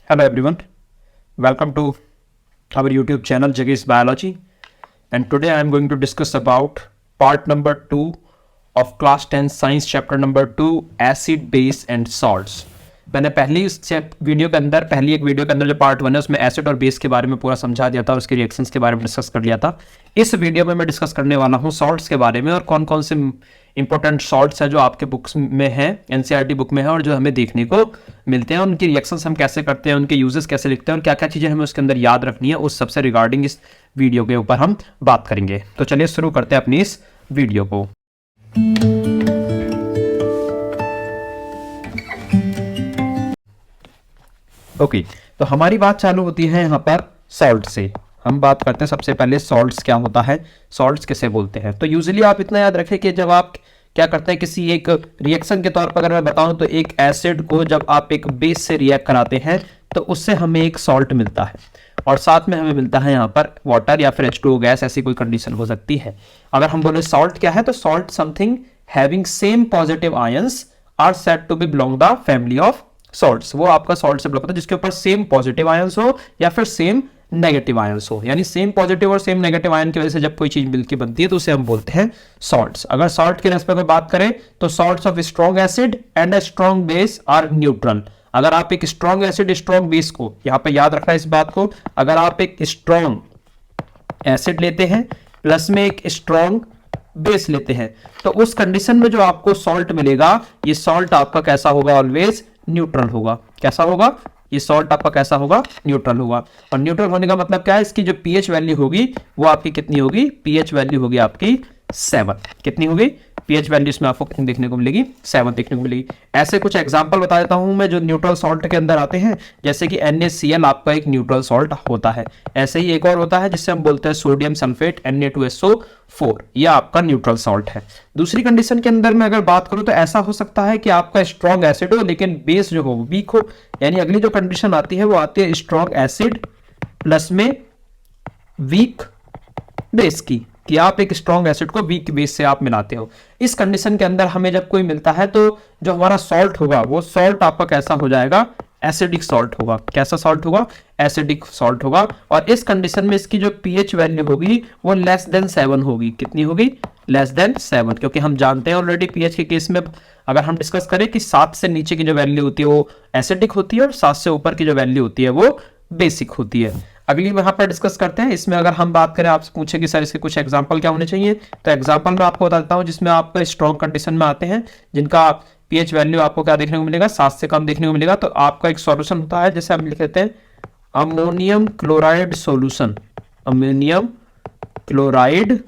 Hello everyone, welcome to our YouTube channel Jaggesh Biology, and today I am going to discuss about part number 2 of class 10 science chapter number 2 acid base and salts। मैंने पहली एक video के अंदर जो part 1 है उसमें acid और base के बारे में पूरा समझा दिया था और उसके रिएक्शंस के बारे में डिस्कस कर लिया था। इस वीडियो में मैं डिस्कस करने वाला हूँ सॉल्ट्स के बारे में और कौन कौन से इंपॉर्टेंट सॉल्ट्स है जो आपके बुक्स में है, एनसीईआरटी बुक में है और जो हमें देखने को मिलते हैं, उनकी रिएक्शंस हम कैसे करते हैं, उनके यूजेस कैसे लिखते हैं और क्या क्या चीज़ें हमें उसके अंदर याद रखनी है, उस सबसे रिगार्डिंग इस वीडियो के ऊपर हम बात करेंगे। तो चलिए शुरू करते हैं अपनी इस वीडियो को। ओके, तो हमारी बात चालू होती है यहाँ पर सॉल्ट से। हम बात करते हैं सबसे पहले सॉल्ट्स क्या होता है, सॉल्ट्स किसे बोलते हैं। तो यूजुअली आप इतना याद रखें कि जब आप क्या करते हैं किसी एक रिएक्शन के तौर पर अगर मैं बताऊं तो एक एसिड को जब आप एक बेस से रिएक्ट कराते हैं तो उससे हमें एक सॉल्ट मिलता है और साथ में हमें मिलता है यहाँ पर वाटर या फिर H2O गैस, ऐसी कोई कंडीशन हो सकती है। अगर हम बोले सॉल्ट क्या है तो salt something having same positive ions are said to be belong the family of salts. वो आपका सॉल्ट से बिलोंग करता है जिसके ऊपर सेम पॉजिटिव आयंस हो या फिर सेम नेगेटिव आयंस हो, यानी सेम पॉजिटिव और सेम नेगेटिव आयन की वजह से जब कोई चीज मिलकर बनती है तो उसे हम बोलते हैं सॉल्ट्स। अगर सॉल्ट के रेस्पेक्ट में बात करें तो salts of strong acid and a strong base are neutral. अगर आप एक स्ट्रॉन्ग एसिड स्ट्रॉन्ग बेस को, यहां पे याद रखना इस बात को, अगर आप एक स्ट्रॉन्ग एसिड लेते हैं प्लस में एक स्ट्रॉन्ग बेस लेते हैं तो उस कंडीशन में जो आपको सॉल्ट मिलेगा ये सॉल्ट आपका कैसा होगा, ऑलवेज न्यूट्रल होगा। कैसा होगा ये सॉल्ट आपका, कैसा होगा, न्यूट्रल होगा। और न्यूट्रल होने का मतलब क्या है, इसकी जो पीएच वैल्यू होगी वो आपकी कितनी होगी, पीएच वैल्यू होगी आपकी 7। कितनी होगी पीएच वैल्यू इसमें आपको कितनी देखने को मिलेगी, 7 देखने को मिलेगी। ऐसे कुछ एग्जांपल बता देता हूं मैं जो न्यूट्रल सॉल्ट के अंदर आते हैं, जैसे कि NaCl आपका एक न्यूट्रल सॉल्ट होता है। ऐसे ही एक और होता है जिससे हम बोलते हैं सोडियम सल्फेट Na2SO4, यह आपका न्यूट्रल सॉल्ट है। दूसरी कंडीशन के अंदर मैं अगर बात करूं तो ऐसा हो सकता है कि आपका स्ट्रॉन्ग एसिड हो लेकिन बेस जो हो वीक हो, यानी अगली जो कंडीशन आती है वो आती है स्ट्रॉन्ग एसिड प्लस में वीक बेस की, कि आप एक स्ट्रॉन्ग एसिड को वीक बेस से आप मिलाते हो। इस कंडीशन के अंदर हमें जब कोई मिलता है तो जो हमारा सॉल्ट होगा वो सॉल्ट आपका कैसा हो जाएगा, एसिडिक सॉल्ट होगा। कैसा सॉल्ट होगा, एसिडिक सॉल्ट होगा। और इस कंडीशन में इसकी जो पीएच वैल्यू होगी वो लेस देन 7 होगी। कितनी होगी, लेस देन 7, क्योंकि हम जानते हैं ऑलरेडी पीएच के केस में अगर हम डिस्कस करें कि 7 से नीचे की जो वैल्यू होती है वो एसिडिक होती है और 7 से ऊपर की जो वैल्यू होती है वो बेसिक होती है। अगली यहाँ पर डिस्कस करते हैं। इसमें अगर हम बात करें, आपसे पूछे कि सर इसके कुछ एग्जांपल क्या होने चाहिए, तो एग्जांपल मैं आपको बता देता हूँ जिसमें आप स्ट्रॉन्ग कंडीशन में आते हैं जिनका पीएच वैल्यू आपको क्या देखने को मिलेगा, 7 से कम देखने को मिलेगा। तो आपका एक सॉल्यूशन होता है जैसे हम लिख लेते हैं ammonium chloride solution, ammonium chloride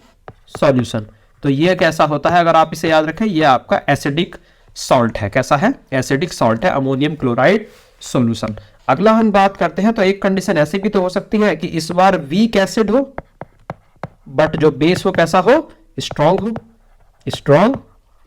solution. तो ये कैसा होता है, अगर आप इसे याद रखें, ये आपका एसिडिक सॉल्ट है। कैसा है, एसिडिक सॉल्ट है, अमोनियम क्लोराइड सॉल्यूशन। अगला हम बात करते हैं तो एक कंडीशन ऐसी भी तो हो सकती है कि इस बार वीक एसिड हो बट जो बेस हो कैसा हो, स्ट्रॉन्ग हो, स्ट्रॉन्ग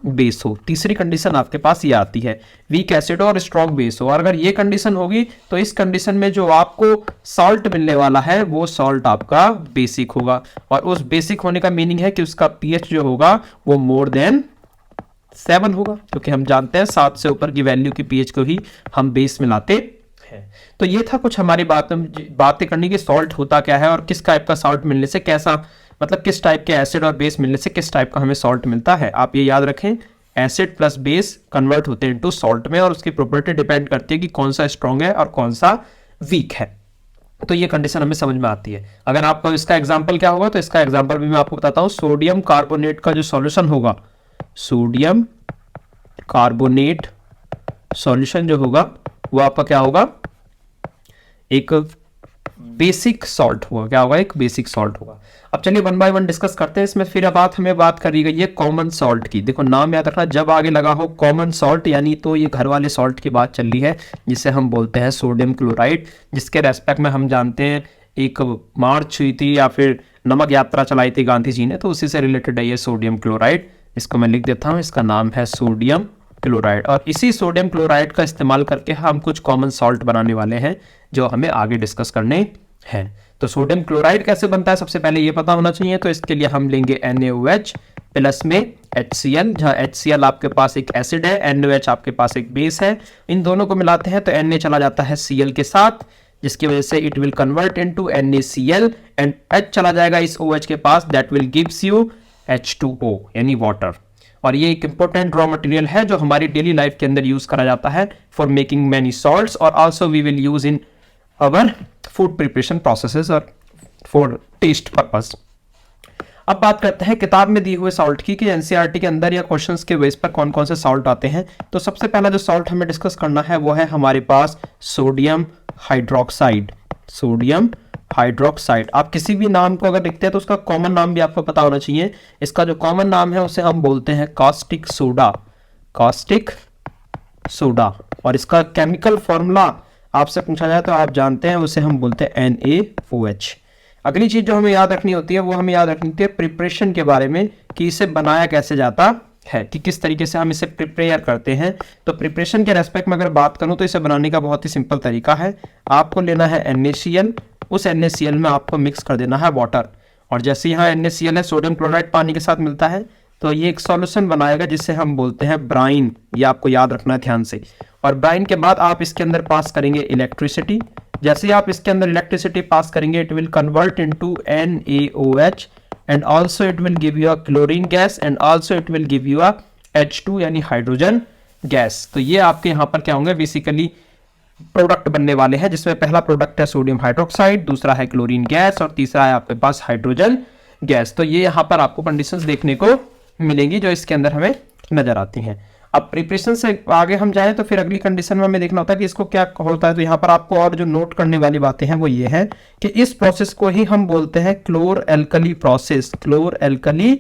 बेस हो। तीसरी कंडीशन आपके पास ये आती है वीक एसिड और स्ट्रॉन्ग बेस हो। और अगर ये कंडीशन होगी तो इस कंडीशन में जो आपको सॉल्ट मिलने वाला है वो सॉल्ट आपका बेसिक होगा। और उस बेसिक होने का मीनिंग है कि उसका पीएच जो होगा वो मोर देन 7 होगा, क्योंकि हम जानते हैं 7 से ऊपर की वैल्यू की पीएच को ही हम बेस मिलाते हैं। तो ये था कुछ हमारी बातें करने की सॉल्ट होता क्या है और किस टाइप का सॉल्ट मिलने से कैसा, मतलब किस टाइप के एसिड और बेस मिलने से किस टाइप का हमें सॉल्ट मिलता है। आप ये याद रखें, एसिड प्लस बेस कन्वर्ट होते हैं इनटू सॉल्ट में और उसकी प्रॉपर्टी डिपेंड करती है कि कौन सा स्ट्रॉन्ग है और कौन सा वीक है। तो ये कंडीशन हमें समझ में आती है। अगर आपको इसका एग्जाम्पल क्या होगा तो इसका एग्जाम्पल भी मैं आपको बताता हूँ। सोडियम कार्बोनेट का जो सॉल्यूशन होगा, सोडियम कार्बोनेट सॉल्यूशन जो होगा वो आपका क्या होगा, एक बेसिक सॉल्ट होगा। क्या होगा, एक बेसिक सॉल्ट होगा। अब चलिए 1 बाय 1 डिस्कस करते हैं। इसमें फिर अब हमें बात करी गई है कॉमन सॉल्ट की। देखो नाम याद रखना, जब आगे लगा हो कॉमन सॉल्ट यानी तो ये घर वाले सॉल्ट की बात चल रही है जिसे हम बोलते हैं सोडियम क्लोराइड, जिसके रेस्पेक्ट में हम जानते हैं एक मार्च हुई थी या फिर नमक यात्रा चलाई थी गांधी जी ने, तो उसी से रिलेटेड है ये सोडियम क्लोराइड। इसको मैं लिख देता हूँ, इसका नाम है सोडियम क्लोराइड। और इसी सोडियम क्लोराइड का इस्तेमाल करके हम कुछ कॉमन सॉल्ट बनाने वाले हैं जो हमें आगे डिस्कस करने हैं। तो सोडियम क्लोराइड कैसे बनता है सबसे पहले ये पता होना चाहिए। तो इसके लिए हम लेंगे NaOH प्लस में HCl, जहाँ HCl आपके पास एक एसिड है, NaOH आपके पास एक बेस है, इन दोनों को मिलाते हैं तो Na चला जाता है Cl के साथ, जिसकी वजह से it will convert into NaCl and H चला जाएगा इस OH के पास, that will gives you H2O यानी वाटर। और ये एक इंपॉर्टेंट रॉ मटेरियल है जो हमारी डेली लाइफ के अंदर यूज करा जाता है फॉर मेकिंग मैनी सॉल्ट्स, और also we will use in our food preparation processes और फॉर टेस्ट पर्पस। अब बात करते हैं किताब में दी हुए सॉल्ट की कि एनसीईआरटी के अंदर या क्वेश्चंस के बेस पर कौन कौन से सॉल्ट आते हैं। तो सबसे पहला जो सॉल्ट हमें डिस्कस करना है वो है हमारे पास सोडियम हाइड्रोक्साइड। सोडियम हाइड्रोक्साइड, आप किसी भी नाम को अगर लिखते हैं तो उसका कॉमन नाम भी आपको पता होना चाहिए। इसका जो कॉमन नाम है उसे हम बोलते हैं कास्टिक सोडा, कास्टिक सोडा। और इसका केमिकल फॉर्मूला आपसे पूछा जाए तो आप जानते हैं, उसे हम बोलते हैं NaOH। अगली चीज जो हमें याद रखनी होती है वो हमें याद रखनी होती है प्रिपरेशन के बारे में, कि इसे बनाया कैसे जाता है, कि किस तरीके से हम इसे प्रिपेयर करते हैं। तो प्रिपरेशन के रेस्पेक्ट में अगर बात करूं तो इसे बनाने का बहुत ही सिंपल तरीका है। आपको लेना है NaCl, उस NaCl में आपको मिक्स कर देना है वाटर, और जैसे यहाँ NaCl है, सोडियम क्लोराइड पानी के साथ मिलता है तो ये एक सॉल्यूशन बनाएगा जिसे हम बोलते हैं ब्राइन। ये आपको याद रखना है ध्यान से। और ब्राइन के बाद आप इसके अंदर पास करेंगे इलेक्ट्रिसिटी। जैसे ही आप इसके अंदर इलेक्ट्रिसिटी पास करेंगे it will convert into NaOH and also it will give you a chlorine gas and also it will give you a H2 यानी हाइड्रोजन गैस। तो ये आपके यहाँ पर क्या होंगे, बेसिकली प्रोडक्ट बनने वाले हैं, जिसमें पहला प्रोडक्ट है सोडियम हाइड्रोक्साइड, दूसरा है क्लोरीन गैस और तीसरा है आपके पास हाइड्रोजन गैस। तो ये यहाँ पर आपको कंडीशंस देखने को मिलेंगी जो इसके अंदर हमें नजर आती हैं। अब प्रिपरेशन से आगे हम जाएं तो फिर अगली कंडीशन में हमें देखना होता है कि इसको क्या होता है। तो यहाँ पर आपको और जो नोट करने वाली बातें हैं वो ये है कि इस प्रोसेस को ही हम बोलते हैं क्लोर एल्कली प्रोसेस, क्लोर एल्कली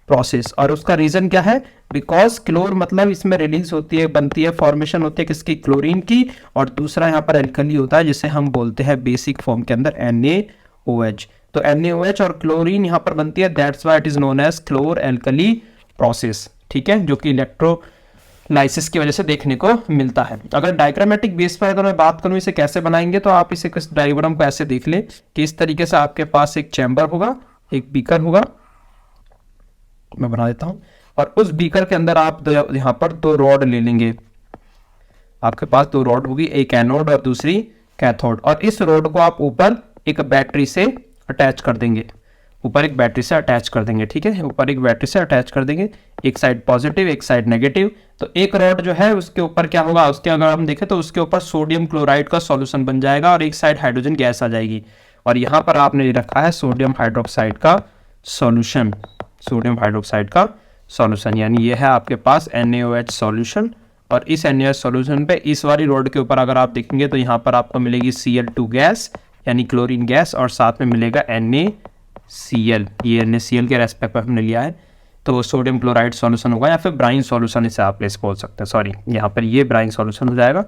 प्रोसेस। और उसका रीजन क्या है, बिकॉज क्लोर मतलब इसमें रिलीज होती है, बनती है, फॉर्मेशन होती है किसकी, क्लोरीन की, और दूसरा यहाँ पर एल्कली होता है जिसे हम बोलते हैं बेसिक फॉर्म के अंदर NaOH। तो NaOH और क्लोरीन यहाँ पर बनती है, that's why it is known as chlor alkali process. ठीक है, जो कि इलेक्ट्रोलाइसिस की वजह से देखने को मिलता है। अगर डायग्रामेटिक बेस पर अगर मैं बात करूं इसे कैसे बनाएंगे, तो आप इसे इस डायग्राम को ऐसे देख लें कि इस तरीके से आपके पास एक चैम्बर होगा, एक बीकर होगा, मैं बना देता हूं, और उस बीकर के अंदर आप यहाँ पर दो रॉड ले लेंगे। आपके पास दो रॉड होगी, एक एनोड और दूसरी कैथोड, और इस रॉड को आप ऊपर एक बैटरी से अटैच कर देंगे, ऊपर एक बैटरी से अटैच कर देंगे। ठीक है, ऊपर एक बैटरी से अटैच कर देंगे, एक साइड पॉजिटिव एक साइड नेगेटिव। तो एक रॉड जो है उसके ऊपर क्या होगा, उसके अगर हम देखें तो उसके ऊपर सोडियम क्लोराइड का सॉल्यूशन बन जाएगा और एक साइड हाइड्रोजन गैस आ जाएगी। और यहाँ पर आपने रखा है सोडियम हाइड्रोक्साइड का सॉल्यूशन, सोडियम हाइड्रोक्साइड का सॉल्यूशन, यानी ये है आपके पास NaOH सॉल्यूशन। और इस NaOH सॉल्यूशन पे इस वाली रॉड के ऊपर अगर आप देखेंगे तो यहाँ पर आपको मिलेगी Cl2 गैस यानी क्लोरीन गैस, और साथ में मिलेगा NaCl। ये NaCl के रेस्पेक्ट पर हमने लिया है, तो सोडियम क्लोराइड सॉल्यूशन होगा या फिर ब्राइन सॉल्यूशन इसे आप प्लेस बोल सकते हैं। सॉरी, यहाँ पर ये ब्राइन सॉल्यूशन हो जाएगा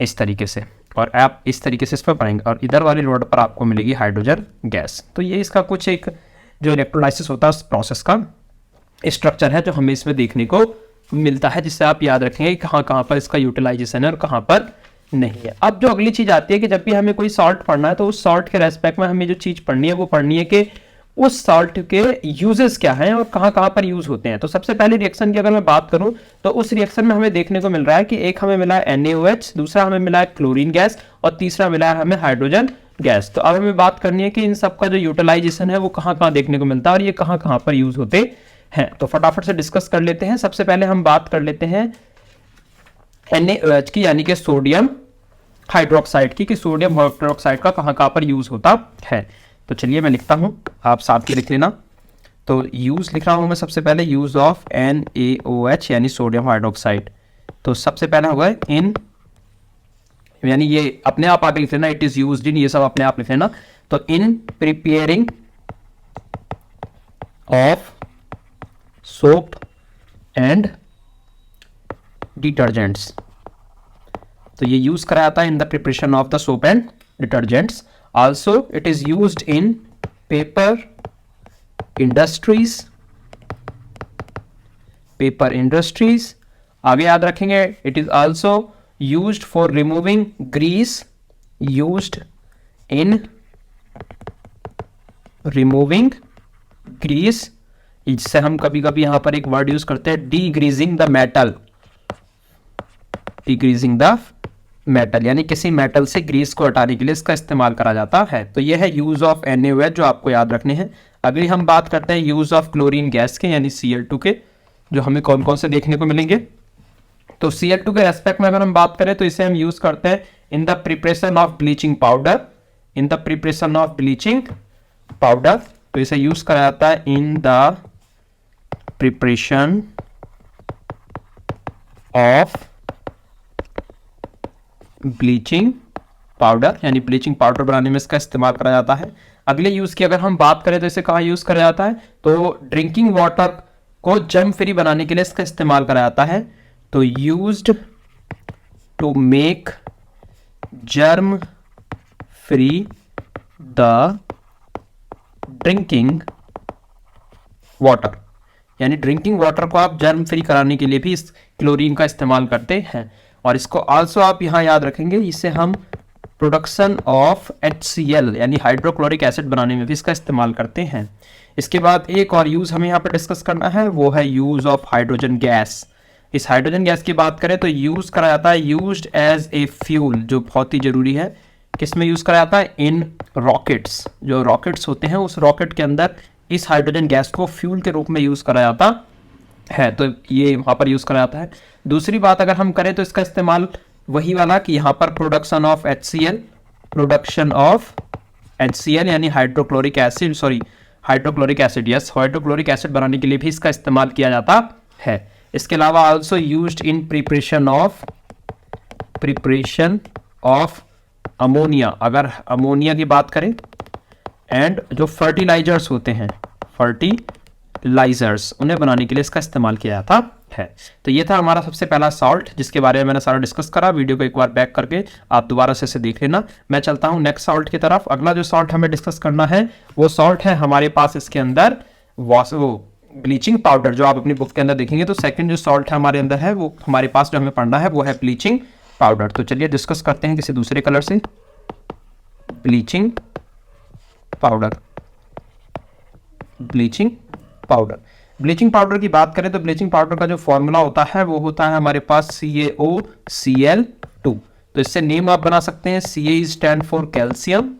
इस तरीके से, और आप इस तरीके से इस पर पढ़ेंगे, और इधर वाली रोड पर आपको मिलेगी हाइड्रोजन गैस। तो ये इसका कुछ एक जो इलेक्ट्रोलाइसिस होता है उस प्रोसेस का स्ट्रक्चर है जो हमें इसमें देखने को मिलता है, जिससे आप याद रखेंगे कहाँ कहाँ पर इसका यूटिलाइजेशन है और कहाँ पर नहीं है। अब जो अगली चीज आती है कि जब भी हमें कोई सॉल्ट पढ़ना है तो उस सॉल्ट के रेस्पेक्ट में हमें जो चीज पढ़नी है वो पढ़नी है कि उस सॉल्ट के यूजेस क्या हैं और कहाँ कहाँ पर यूज होते हैं। तो सबसे पहले रिएक्शन की अगर मैं बात करूं तो उस रिएक्शन में हमें देखने को मिल रहा है कि एक हमें मिला है NaOH, दूसरा हमें मिला है क्लोरीन गैस और तीसरा मिला है हमें हाइड्रोजन गैस। तो अब हमें बात करनी है कि इन सब का जो यूटिलाइजेशन है वो कहाँ कहाँ देखने को मिलता है और ये कहाँ कहाँ पर यूज होते हैं। तो फटाफट से डिस्कस कर लेते हैं। सबसे पहले हम बात कर लेते हैं NaOH की, यानी कि सोडियम हाइड्रोक्साइड की, कि सोडियम हाइड्रोक्साइड का कहाँ कहाँ पर यूज होता है। तो चलिए मैं लिखता हूं, आप साथ में लिख लेना। तो यूज लिख रहा हूं मैं सबसे पहले, यूज ऑफ NaOH यानी सोडियम हाइड्रोक्साइड। तो सबसे पहला होगा इन, यानी ये अपने आप आगे लिख लेना, इट इज यूज्ड इन, ये सब अपने आप लिख लेना। तो in preparing of soap and detergents, तो ये यूज करा जाता है in the preparation of the soap and detergents. Also, it is used in paper industries, paper industries। आगे याद रखेंगे, it is also used for removing grease, used in removing grease इससे हम कभी कभी यहाँ पर एक वर्ड यूज करते हैं, डीग्रीजिंग द मेटल, डीग्रीजिंग द मेटल, यानी किसी मेटल से ग्रीस को हटाने के लिए इसका इस्तेमाल करा जाता है। तो यह है यूज ऑफ NaOH जो आपको याद रखने हैं। अगली हम बात करते हैं यूज ऑफ क्लोरीन गैस के यानी Cl2 के, जो हमें कौन कौन से देखने को मिलेंगे। तो Cl2 के एस्पेक्ट में अगर हम बात करें तो इसे हम यूज करते हैं in the preparation of bleaching powder, in the preparation of bleaching powder. तो इसे यूज करा जाता है in the preparation of bleaching powder, यानी ब्लीचिंग पाउडर बनाने में इसका इस्तेमाल करा जाता है। अगले यूज की अगर हम बात करें तो इसे कहाँ यूज करा जाता है, तो ड्रिंकिंग वाटर को जर्म फ्री बनाने के लिए इसका इस्तेमाल करा जाता है। तो used to make germ free the drinking water, यानी ड्रिंकिंग वाटर को आप जर्म फ्री कराने के लिए भी इस क्लोरीन का इस्तेमाल करते हैं। और इसको आल्सो आप यहाँ याद रखेंगे, इसे हम प्रोडक्शन ऑफ HCl यानी हाइड्रोक्लोरिक एसिड बनाने में भी इसका इस्तेमाल करते हैं। इसके बाद एक और यूज हमें यहाँ पर डिस्कस करना है, वो है यूज ऑफ हाइड्रोजन गैस। इस हाइड्रोजन गैस की बात करें तो यूज करा जाता है यूज्ड एज ए फ्यूल, जो बहुत ही जरूरी है। किस में यूज करा जाता है, इन रॉकेट्स, जो रॉकेट्स होते हैं उस रॉकेट के अंदर इस हाइड्रोजन गैस को फ्यूल के रूप में यूज करा जाता है। तो ये वहां पर यूज करा जाता है। दूसरी बात अगर हम करें तो इसका इस्तेमाल वही वाला कि यहाँ पर production of HCl, production of HCl यानी hydrochloric acid, sorry hydrochloric acid, yes hydrochloric acid बनाने के लिए भी इसका इस्तेमाल किया जाता है। इसके अलावा also used in preparation of ammonia, अगर अमोनिया की बात करें, एंड जो फर्टिलाइजर्स होते हैं, फर्टिलाइजर्स, उन्हें बनाने के लिए इसका इस्तेमाल किया जाता है। तो ये था हमारा सबसे पहला सॉल्ट, जिसके बारे में मैंने सारा डिस्कस करा। वीडियो को एक बार बैक करके आप दोबारा से इसे देख लेना। मैं चलता हूँ नेक्स्ट सॉल्ट की तरफ। अगला जो सॉल्ट हमें डिस्कस करना है वो सॉल्ट है हमारे पास इसके अंदर वो ब्लीचिंग पाउडर, जो आप अपनी बुक के अंदर देखेंगे। तो सेकंड जो सॉल्ट है हमारे अंदर है, वो हमारे पास जो हमें पढ़ना है वो है ब्लीचिंग पाउडर। तो चलिए डिस्कस करते हैं किसी दूसरे कलर से। Bleaching powder, bleaching powder, bleaching powder की बात करें तो ब्लीचिंग पाउडर का जो फॉर्मूला होता है वो होता है हमारे पास CaOCl2। तो इससे नेम आप बना सकते हैं, Ca stand for calcium,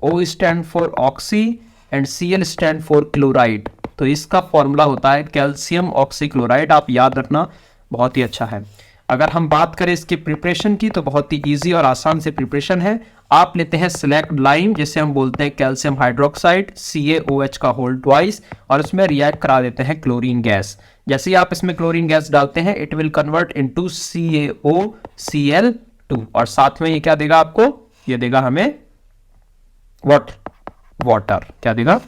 O stand for oxy and Cl stand for chloride. तो इसका फॉर्मूला होता है कैल्शियम ऑक्सी क्लोराइड। आप याद रखना, बहुत ही अच्छा है। अगर हम बात करें इसकी प्रिपरेशन की तो बहुत ही इजी और आसान से प्रिपरेशन है। आप लेते हैं स्लैक्ड लाइम, जिसे हम बोलते हैं कैल्शियम हाइड्रोक्साइड, CaOH का होल ट्वाइस, और उसमें रिएक्ट करा देते हैं क्लोरीन गैस। जैसे ही आप इसमें क्लोरीन गैस डालते हैं it will convert into CaOCl2, और साथ में ये क्या देगा आपको, ये देगा हमें वाटर, क्या देगा,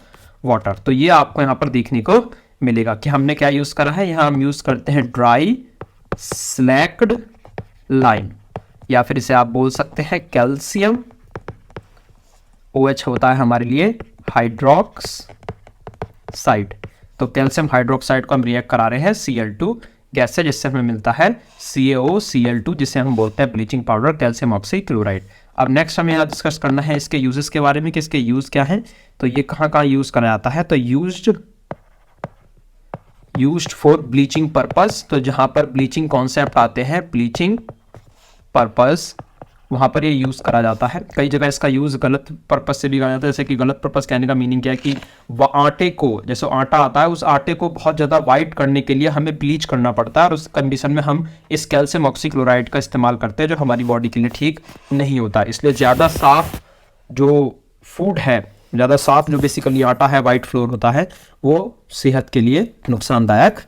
वाटर। तो ये आपको यहाँ पर देखने को मिलेगा कि हमने क्या यूज करा है। यहाँ हम यूज करते हैं ड्राई स्लैक्ड लाइम, या फिर इसे आप बोल सकते हैं कैल्शियम, OH होता है हमारे लिए हाइड्रोक्साइड। तो कैल्शियम हाइड्रोक्साइड को हम रिएक्ट करा रहे हैं Cl2 गैस से, जिससे हमें मिलता है CaOCl2, जिसे हम बोलते हैं bleaching powder calcium oxy chloride. अब नेक्स्ट हमें यहाँ डिस्कस करना है इसके यूजेस के बारे में कि इसके यूज क्या हैं। तो ये कहाँ कहाँ यूज करा जाता है। तो यूज्ड फॉर ब्लीचिंग पर्पस, तो जहां पर ब्लीचिंग कॉन्सेप्ट आते हैं, ब्लीचिंग पर्पस, वहां पर ये यूज करा जाता है। कई जगह इसका यूज गलत पर्पस से भी करा जाता है। जैसे कि गलत पर्पस कहने का मीनिंग क्या है कि आटे को, जैसे आटा आता है, उस आटे को बहुत ज़्यादा वाइट करने के लिए हमें ब्लीच करना पड़ता है, और उस कंडीशन में हम इस कैल्शियम ऑक्सीक्लोराइड का इस्तेमाल करते हैं, जो हमारी बॉडी के लिए ठीक नहीं होता। इसलिए ज़्यादा साफ जो फूड है, ज़्यादा साफ जो बेसिकली आटा है, वाइट फ्लोर होता है, वो सेहत के लिए नुकसानदायक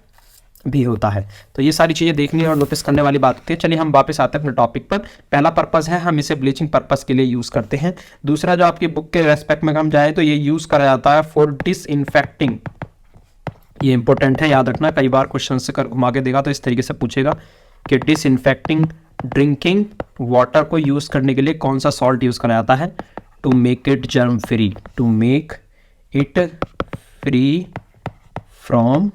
भी होता है। तो ये सारी चीज़ें देखनी और नोटिस करने वाली बात होती है। चलिए हम वापस आते हैं अपने टॉपिक पर। पहला पर्पस है हम इसे ब्लीचिंग पर्पस के लिए यूज़ करते हैं। दूसरा जो आपकी बुक के रेस्पेक्ट में हम जाए तो ये यूज़ करा जाता है फॉर डिसइंफेक्टिंग। ये इंपॉर्टेंट है, याद रखना। कई बार क्वेश्चन से कर घुमा के देगा तो इस तरीके से पूछेगा कि डिसइंफेक्टिंग ड्रिंकिंग वाटर को यूज़ करने के लिए कौन सा सॉल्ट यूज़ करा जाता है। To make it germ free, to make it free from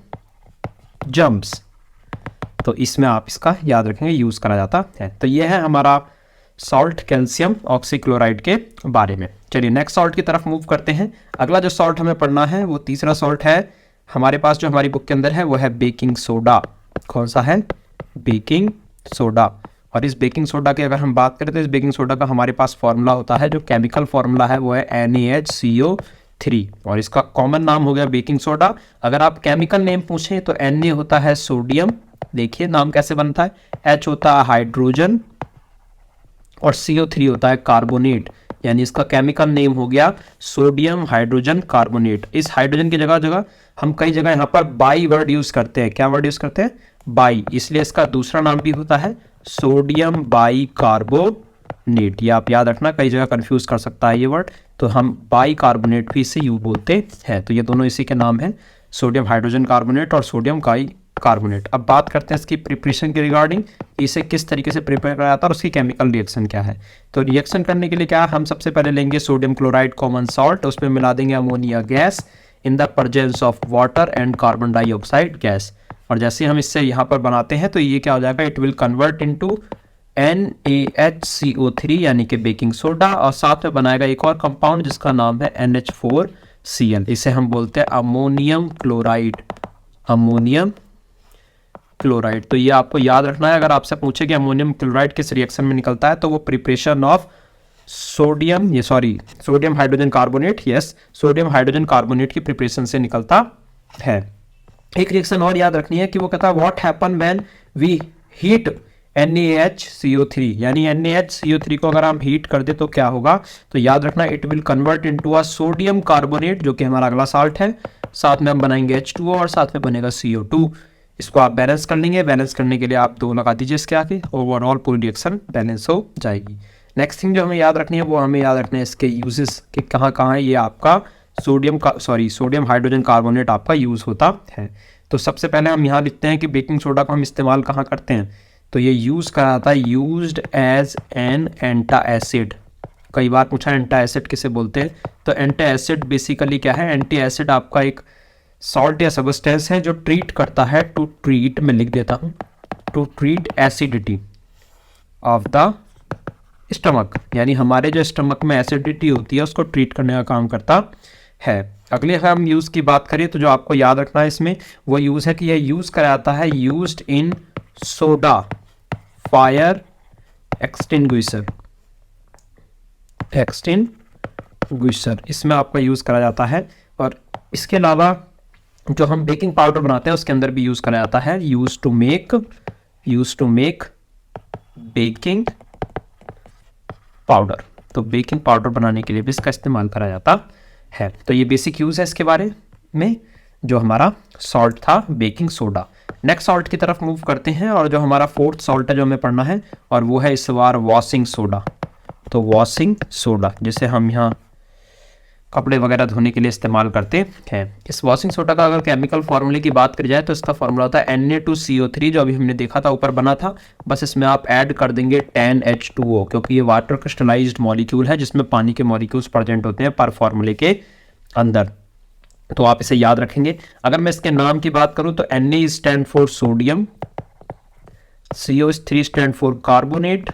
germs. तो इसमें आप इसका याद रखेंगे, यूज़ करा जाता है। तो ये है हमारा सॉल्ट कैल्शियम ऑक्सीक्लोराइड के बारे में। चलिए नेक्स्ट सॉल्ट की तरफ मूव करते हैं। अगला जो सॉल्ट हमें पढ़ना है वो तीसरा सॉल्ट है हमारे पास जो हमारी बुक के अंदर है वो है बेकिंग सोडा। कौन सा है? Baking soda. और इस बेकिंग सोडा की अगर हम बात करें तो इस बेकिंग सोडा का हमारे पास फॉर्मूला होता है, जो केमिकल फॉर्मूला है वो है NaHCO3 और इसका कॉमन नाम हो गया बेकिंग सोडा। अगर आप केमिकल नेम पूछें तो Na होता है सोडियम, देखिए नाम कैसे बनता है, H होता है हाइड्रोजन और CO3 होता है कार्बोनेट, यानी इसका केमिकल नेम हो गया सोडियम हाइड्रोजन कार्बोनेट। इस हाइड्रोजन की जगह जगह हम कई जगह यहाँ पर बाई वर्ड यूज करते हैं। क्या वर्ड यूज करते हैं? बाई, इसलिए इसका दूसरा नाम भी होता है सोडियम बाई कार्बोनेट। ये आप याद रखना, कई जगह कंफ्यूज कर सकता है ये वर्ड, तो हम बाई कार्बोनेट भी इसे यू बोलते हैं। तो ये दोनों इसी के नाम है, सोडियम हाइड्रोजन कार्बोनेट और सोडियम बाई कार्बोनेट। अब बात करते हैं इसकी प्रिपरेशन के रिगार्डिंग, इसे किस तरीके से प्रिपेयर करा जाता है और उसकी केमिकल रिएक्शन क्या है। तो रिएक्शन करने के लिए क्या, हम सबसे पहले लेंगे सोडियम क्लोराइड कॉमन सॉल्ट, उसमें मिला देंगे ammonia gas in the presence of water and carbon dioxide gas. और जैसे हम इससे यहाँ पर बनाते हैं तो ये क्या हो जाएगा, it will convert into NaHCO3 यानी कि बेकिंग सोडा, और साथ में बनाएगा एक और कंपाउंड जिसका नाम है NH4Cl। इसे हम बोलते हैं अमोनियम क्लोराइड, अमोनियम क्लोराइड। तो ये आपको याद रखना है, अगर आपसे पूछे कि अमोनियम क्लोराइड किस रिएक्शन में निकलता है तो वो preparation of sodium hydrogen carbonate, yes, sodium hydrogen carbonate की प्रिपरेशन से निकलता है। एक रिएक्शन और याद रखनी है कि वो कहता है what happen when we heat NaHCO3, यानी NaHCO3 को अगर हम हीट कर दे तो क्या होगा, तो याद रखना it will convert into a sodium carbonate, जो कि हमारा अगला साल्ट है, साथ में हम बनाएंगे H2O और साथ में बनेगा CO2। इसको आप बैलेंस कर लेंगे, बैलेंस करने के लिए आप 2 लगा दीजिए इसके आगे, ओवरऑल पूरी रिएक्शन बैलेंस हो जाएगी। नेक्स्ट थिंग जो हमें याद रखनी है वो हमें याद रखना है इसके यूजेस कि कहाँ कहाँ है ये आपका सोडियम हाइड्रोजन कार्बोनेट आपका यूज होता है। तो सबसे पहले हम यहाँ लिखते हैं कि बेकिंग सोडा को हम इस्तेमाल कहाँ करते हैं, तो ये यूज करा जाता है यूज्ड एज एन एंटा एसिड। कई बार पूछा एंटा एसिड किसे बोलते हैं, तो एंटा एसिड बेसिकली क्या है, एंटी एसिड आपका एक सॉल्ट या सब्सटेंस है जो ट्रीट करता है, टू ट्रीट, मैं लिख देता हूँ, to treat acidity of the stomach, यानी हमारे जो स्टमक में एसिडिटी होती है उसको ट्रीट करने का काम करता है। अगले अगर हम यूज़ की बात करें तो जो आपको याद रखना है इसमें वो यूज़ है कि यह यूज़ करा जाता है used in soda fire extinguisher, इसमें आपका यूज़ करा जाता है। और इसके अलावा जो हम बेकिंग पाउडर बनाते हैं उसके अंदर भी यूज़ करा जाता है, use to make baking powder. तो बेकिंग पाउडर बनाने के लिए भी इसका इस्तेमाल करा जाता है। तो ये बेसिक यूज़ है इसके बारे में, जो हमारा सॉल्ट था बेकिंग सोडा। नेक्स्ट सॉल्ट की तरफ मूव करते हैं और जो हमारा 4th सॉल्ट है जो हमें पढ़ना है, और वो है इस बार वॉशिंग सोडा। तो वॉशिंग सोडा जिसे हम यहाँ कपड़े वगैरह धोने के लिए इस्तेमाल करते हैं। इस वॉशिंग सोडा का अगर केमिकल फार्मूले की बात करी जाए तो इसका फार्मूला होता है Na2CO3, जो अभी हमने देखा था ऊपर बना था, बस इसमें आप ऐड कर देंगे 10H2O, क्योंकि ये वाटर क्रिस्टलाइज्ड मॉलिक्यूल है जिसमें पानी के मॉलिक्यूल्स प्रेजेंट होते हैं पर फार्मूले के अंदर। तो आप इसे याद रखेंगे। अगर मैं इसके नाम की बात करूं तो Na stand for sodium, CO3 stand for carbonate,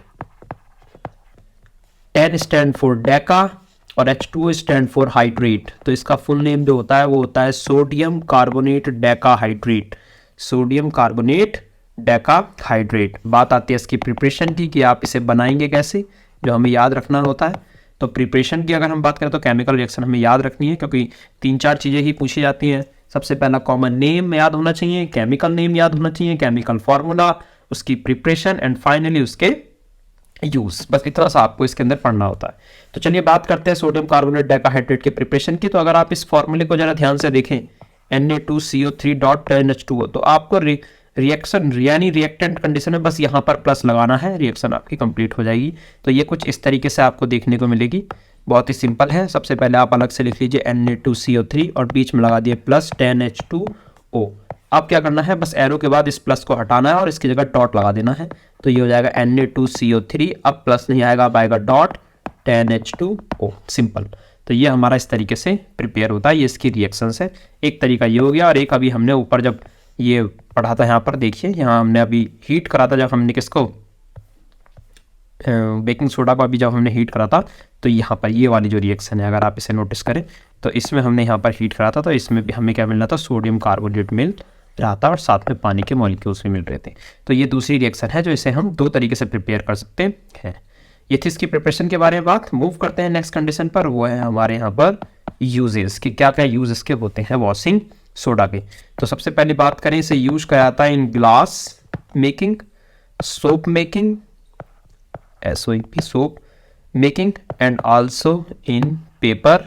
10 stand for Deka और H2O स्टैंड फॉर हाइड्रेट। तो इसका फुल नेम जो होता है वो होता है sodium carbonate Deka hydrate, sodium carbonate Deka hydrate. बात आती है इसकी प्रिपरेशन की कि आप इसे बनाएंगे कैसे, जो हमें याद रखना होता है। तो प्रिपरेशन की अगर हम बात करें तो केमिकल रिएक्शन हमें याद रखनी है, क्योंकि 3-4 चीज़ें ही पूछी जाती हैं। सबसे पहला कॉमन नेम याद होना चाहिए, केमिकल नेम याद होना चाहिए, केमिकल फॉर्मूला, उसकी प्रिपरेशन एंड फाइनली उसके यूज। बस इतना सा आपको इसके अंदर पढ़ना होता है। तो चलिए बात करते हैं सोडियम कार्बोनेट डाइहाइड्रेट के प्रिपरेशन की। तो अगर आप इस फॉर्मूले को जरा ध्यान से देखें, Na2CO3.10H2O, तो आपको रिएक्शन यानी रिएक्टेंट कंडीशन में बस यहाँ पर प्लस लगाना है, रिएक्शन आपकी कंप्लीट हो जाएगी। तो ये कुछ इस तरीके से आपको देखने को मिलेगी, बहुत ही सिंपल है। सबसे पहले आप अलग से लिख लीजिए Na2CO3 और बीच में लगा दिए प्लस 10H2O। अब क्या करना है, बस एरो के बाद इस प्लस को हटाना है और इसकी जगह डॉट लगा देना है। तो ये हो जाएगा Na2CO3, अब प्लस नहीं आएगा, अब आएगा डॉट 10H2O, सिंपल। तो ये हमारा इस तरीके से प्रिपेयर होता है, ये इसकी रिएक्शंस है। एक तरीका ये हो गया, और एक अभी हमने ऊपर जब ये पढ़ा था, यहाँ पर देखिए, यहाँ हमने अभी हीट करा था जब हमने किसको, बेकिंग सोडा को अभी जब हमने हीट करा था, तो यहाँ पर ये वाली जो रिएक्शन है अगर आप इसे नोटिस करें तो इसमें हमने यहाँ पर हीट करा था, तो इसमें भी हमें क्या मिल रहा था, सोडियम कार्बोनेट मिल रहा था और साथ में पानी के मॉलिक्यूल्स भी मिल रहे थे। तो ये दूसरी रिएक्शन है जो इसे हम दो तरीके से प्रिपेयर कर सकते हैं। ये थी इसकी प्रिपरेशन के बारे में बात। मूव करते हैं नेक्स्ट कंडीशन पर, वो है हमारे यहाँ पर यूजेस कि क्या क्या यूज इसके होते हैं वॉशिंग सोडा के। तो सबसे पहले बात करें, इसे यूज किया जाता है in glass making, soap making, SOAP soap making, and also in paper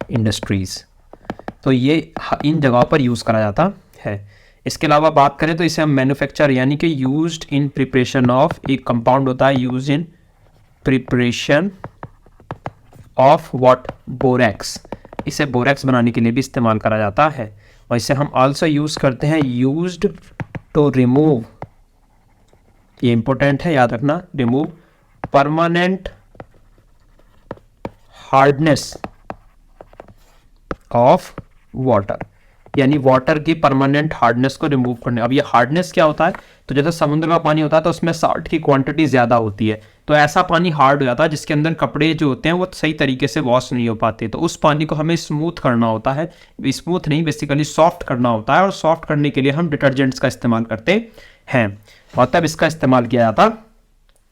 industries. तो ये इन जगहों पर यूज करा जाता है। इसके अलावा बात करें तो इसे हम मैन्युफैक्चर यानी कि यूज्ड इन प्रिपरेशन ऑफ, एक कंपाउंड होता है use in preparation of what, borax. इसे बोरेक्स बनाने के लिए भी इस्तेमाल करा जाता है। और इसे हम आल्सो यूज करते हैं यूज्ड टू रिमूव, ये इंपॉर्टेंट है याद रखना, remove permanent hardness of water, यानी वाटर की परमानेंट हार्डनेस को रिमूव करने। अब ये हार्डनेस क्या होता है, तो जैसे समुद्र का पानी होता है तो उसमें साल्ट की क्वांटिटी ज़्यादा होती है, तो ऐसा पानी हार्ड हो जाता है जिसके अंदर कपड़े जो होते हैं वो सही तरीके से वॉश नहीं हो पाते। तो उस पानी को हमें स्मूथ करना होता है, स्मूथ नहीं बेसिकली सॉफ्ट करना होता है, और सॉफ्ट करने के लिए हम डिटर्जेंट्स का इस्तेमाल करते हैं और तब इसका इस्तेमाल किया जाता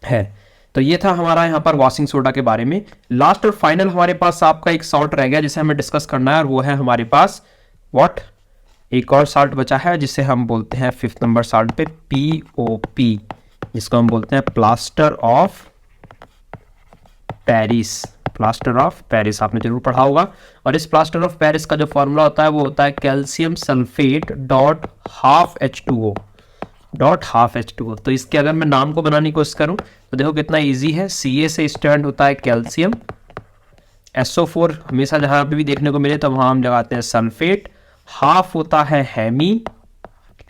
है। तो ये था हमारा यहाँ पर वॉशिंग सोडा के बारे में। लास्ट और फाइनल हमारे पास आपका एक सॉल्ट रह गया जिसे हमें डिस्कस करना है, और वो है हमारे पास व्हाट, एक और साल्ट बचा है जिसे हम बोलते हैं 5th नंबर साल्ट पे POP, जिसको हम बोलते हैं plaster of Paris. Plaster of Paris आपने जरूर पढ़ा होगा। और इस प्लास्टर ऑफ पेरिस का जो फॉर्मूला होता है वो होता है calcium sulphate dot half H2O। तो इसके अगर मैं नाम को बनाने की कोशिश करूं तो देखो कितना इजी है। Ca से स्टैंड होता है कैल्शियम, SO4 हमेशा जहां पे भी देखने को मिले तो वहां हम लगाते हैं सल्फेट, हाफ होता है हेमी,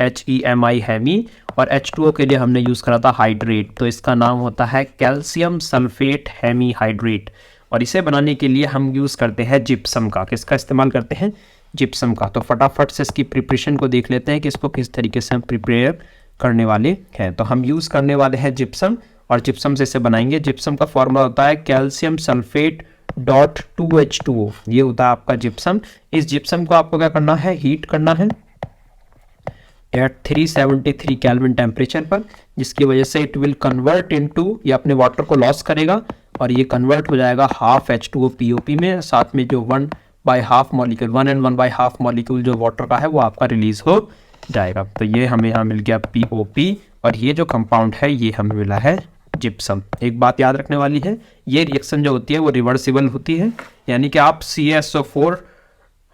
HEMI हेमी, और H2O के लिए हमने यूज करा था हाइड्रेट, तो इसका नाम होता है कैल्शियम सल्फेट हेमी हाइड्रेट। और इसे बनाने के लिए हम यूज करते हैं जिप्सम का। किसका इस्तेमाल करते हैं, जिप्सम का। तो फटाफट से इसकी प्रिपरेशन को देख लेते हैं कि इसको किस तरीके से हम प्रिपेयर करने वाले हैं। तो हम यूज करने वाले हैं जिप्सम, और जिप्सम से इसे बनाएंगे। जिप्सम का फॉर्मूला होता है कैल्शियम सल्फेट डॉट 2H2O, ये होता है आपका जिप्सम। इस जिप्सम को आपको क्या करना है, हीट करना है एट 373 केल्विन टेम्परेचर पर, जिसकी वजह से इट विल कन्वर्ट इनटू, ये अपने वाटर को लॉस करेगा और ये कन्वर्ट हो जाएगा हाफ H2O POP में। साथ में जो 1/2 मॉलिक्यूल, 1 and 1/2 मॉलिक्यूल जो वाटर का है वो आपका रिलीज हो जाएगा। तो ये हमें यहाँ मिल गया POP, और ये जो कंपाउंड है ये हमें मिला है जिप्सम। एक बात याद रखने वाली है, ये रिएक्शन जो होती है वो रिवर्सिबल होती है, यानी कि आप CaSO4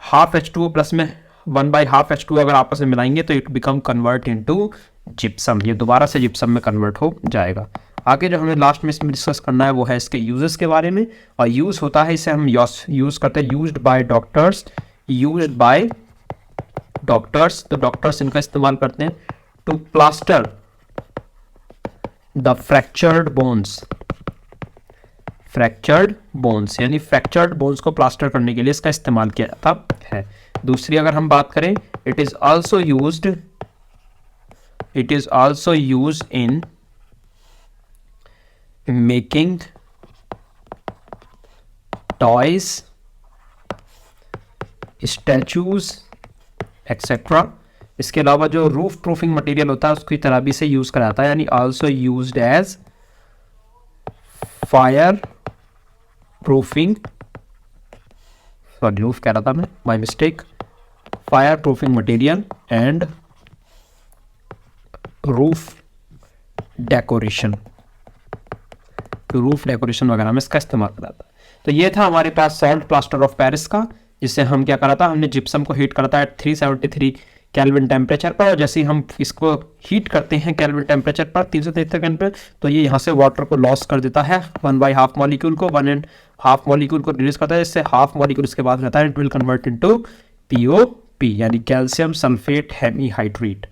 हाफ H2O प्लस में 1/2 H2O अगर आपस में मिलाएंगे तो it become convert into gypsum, ये दोबारा से जिप्सम में कन्वर्ट हो जाएगा। आगे जो हमें लास्ट में इसमें डिस्कस करना है वो है इसके यूजेस के बारे में। और यूज होता है, इसे हम यूज करते हैं यूज्ड बाय डॉक्टर्स, तो डॉक्टर्स इनका इस्तेमाल करते हैं to plaster the fractured bones, यानी फ्रैक्चर्ड बोन्स को प्लास्टर करने के लिए इसका इस्तेमाल किया जाता है। दूसरी अगर हम बात करें, it is also used in making toys, statues etcetera. इसके अलावा जो रूफ प्रूफिंग मटेरियल होता है उसकी तरह भी से यूज करा जाता है, यानी also used as fire proofing, sorry roof कह रहा था मैं, my mistake, fire proofing material and roof decoration, roof decoration वगैरह में इसका इस्तेमाल करा था। तो ये था हमारे पास सॉल्ट प्लास्टर ऑफ पेरिस का, जिससे हम क्या करा था, हमने जिप्सम को हीट करा था एट 373 केल्विन टेम्परेचर पर। और जैसे ही हम इसको हीट करते हैं केल्विन टेम्परेचर पर 373 केल्विन पर, तो ये यहाँ से वाटर को लॉस कर देता है 1/2 मॉलिक्यूल को, 1.5 मॉलिक्यूल को रिलीज करता है, इससे हाफ मॉलिक्यूल इसके बाद रहता है, it will convert into POP, यानी कैल्शियम सल्फेट हेमी हाइड्रेट।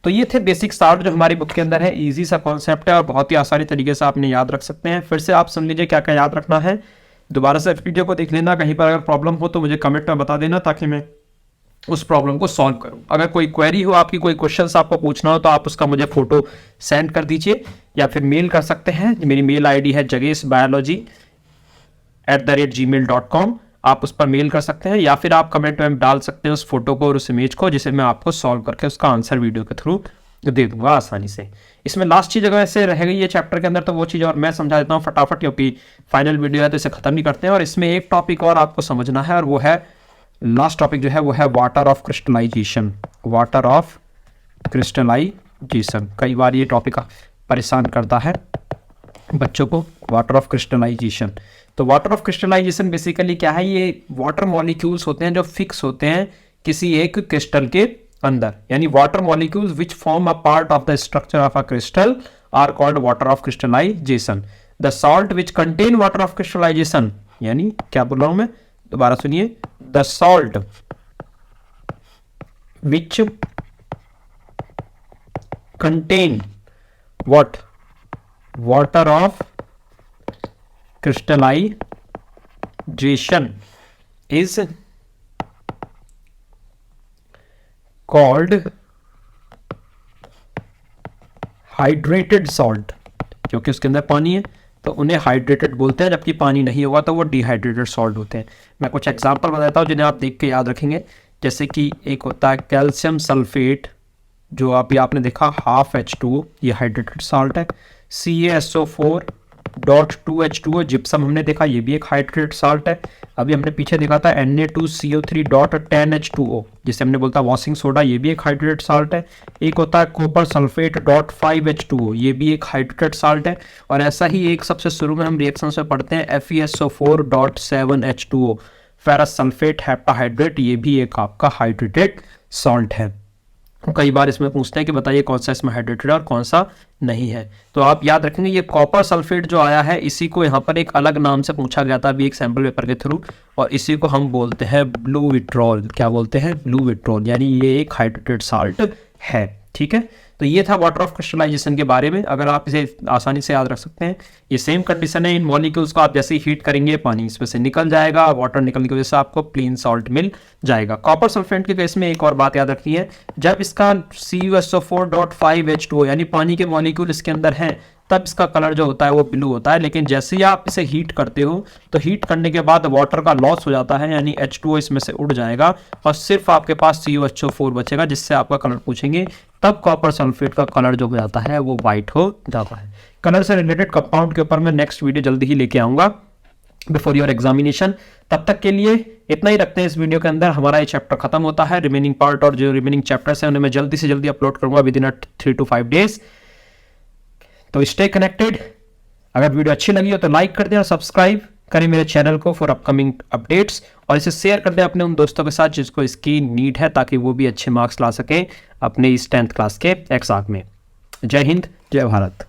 तो ये थे बेसिक साल्ट जो हमारी बुक के अंदर है। इजी सा कॉन्सेप्ट है और बहुत ही आसानी तरीके से आपने याद रख सकते हैं। फिर से आप सुन लीजिए क्या क्या याद रखना है, दोबारा से वीडियो को देख लेना। कहीं पर अगर प्रॉब्लम हो तो मुझे कमेंट में बता देना ताकि मैं उस प्रॉब्लम को सॉल्व करूं। अगर कोई क्वेरी हो, आपकी कोई क्वेश्चंस आपको पूछना हो तो आप उसका मुझे फोटो सेंड कर दीजिए या फिर मेल कर सकते हैं। मेरी मेल ID है jagesbiology@gmail.com। आप उस पर मेल कर सकते हैं या फिर आप कमेंट में डाल सकते हैं उस फोटो को और उस इमेज को, जिसे मैं आपको सॉल्व करके उसका आंसर वीडियो के थ्रू दे दूंगा आसानी से। इसमें लास्ट चीज़ अगर ऐसे रह गई है चैप्टर के अंदर तो वो चीज़ और मैं समझा देता हूँ फटाफट, क्योंकि फाइनल वीडियो है तो इसे खत्म नहीं करते हैं। और इसमें एक टॉपिक और आपको समझना है और वो है लास्ट टॉपिक जो है वो है water of crystallisation. Water of crystallisation, कई बार ये टॉपिक परेशान करता है बच्चों को, वाटर ऑफ क्रिस्टलाइजेशन। तो वाटर ऑफ क्रिस्टलाइजेशन बेसिकली क्या है, ये वाटर मॉलिक्यूल्स होते हैं जो फिक्स होते हैं किसी एक क्रिस्टल के अंदर, यानी water molecules which form a part of the structure of a crystal are called water of crystallisation. The salt which contain water of crystallisation, यानी क्या बोल रहा हूं मैं, दोबारा सुनिए, the salt which contain what water of crystallization is called hydrated salt। क्योंकि उसके अंदर पानी है तो उन्हें हाइड्रेटेड बोलते हैं, जबकि पानी नहीं होगा तो वो डिहाइड्रेटेड सॉल्ट होते हैं। मैं कुछ एग्जांपल बताता हूँ जिन्हें आप देख के याद रखेंगे। जैसे कि एक होता है कैल्शियम सल्फेट, जो अभी आपने देखा ½ H2O, ये हाइड्रेटेड सॉल्ट है। CaSO4.2H2O जिप्सम हमने देखा, ये भी एक हाइड्रेटेड सॉल्ट है। अभी हमने पीछे देखा था Na2CO3.10H2O जिसे हमने बोलता वॉशिंग सोडा, ये भी एक हाइड्रेटेड सॉल्ट है। एक होता है कॉपर सल्फेट.5H2O, ये भी एक हाइड्रेटेड सॉल्ट है। और ऐसा ही एक सबसे शुरू में हम रिएक्शन में पढ़ते हैं FeSO4.7H2O, फेरस सल्फेट हेप्टाहाइड्रेट, ये भी एक आपका हाइड्रेटेड सॉल्ट है। कई बार इसमें पूछते हैं कि बताइए कौन सा इसमें हाइड्रेटेड है और कौन सा नहीं है। तो आप याद रखेंगे ये कॉपर सल्फेट जो आया है इसी को यहाँ पर एक अलग नाम से पूछा गया था अभी एक सैम्पल पेपर के थ्रू, और इसी को हम बोलते हैं ब्लू विट्रॉल। क्या बोलते हैं? ब्लू विट्रॉल, यानी ये एक हाइड्रेटेड सॉल्ट है। ठीक है, तो ये था वाटर ऑफ क्रिस्टलाइजेशन के बारे में। अगर आप इसे आसानी से याद रख सकते हैं, ये सेम कंडीशन है। इन मॉलिक्यूल्स को आप जैसे ही हीट करेंगे पानी इसमें से निकल जाएगा, वाटर निकलने की वजह से आपको प्लेन सॉल्ट मिल जाएगा। कॉपर सल्फेट के केस में एक और बात याद रखनी है, जब इसका CuSO4.5H2O यानी पानी के मॉलिक्यूल इसके अंदर हैं तब इसका कलर जो होता है वो ब्लू होता है। लेकिन जैसे ही आप इसे हीट करते हो तो हीट करने के बाद वाटर का लॉस हो जाता है, यानी H2O इसमें से उड़ जाएगा और सिर्फ आपके पास CuHO4 बचेगा जिससे आपका कलर पूछेंगे, तब कॉपर सल्फेट का कलर जो हो जाता है वो वाइट हो जाता है। कलर से रिलेटेड कंपाउंड के ऊपर मैं नेक्स्ट वीडियो जल्दी ही लेके आऊंगा बिफोर योर एग्जामिनेशन। तब तक के लिए इतना ही रखते हैं इस वीडियो के अंदर। हमारा ये चैप्टर खत्म होता है, रिमेनिंग पार्ट और जो रिमेनिंग चैप्टर्स हैं उन्हें मैं जल्दी से जल्दी अपलोड करूंगा विद इन 3 to 5 days। तो स्टे कनेक्टेड। अगर वीडियो अच्छी लगी हो तो लाइक कर दें और सब्सक्राइब करें मेरे चैनल को फॉर अपकमिंग अपडेट्स, और इसे शेयर कर दें अपने उन दोस्तों के साथ जिसको इसकी नीड है, ताकि वो भी अच्छे मार्क्स ला सकें अपने इस 10th क्लास के एग्जाम में। जय हिंद, जय भारत।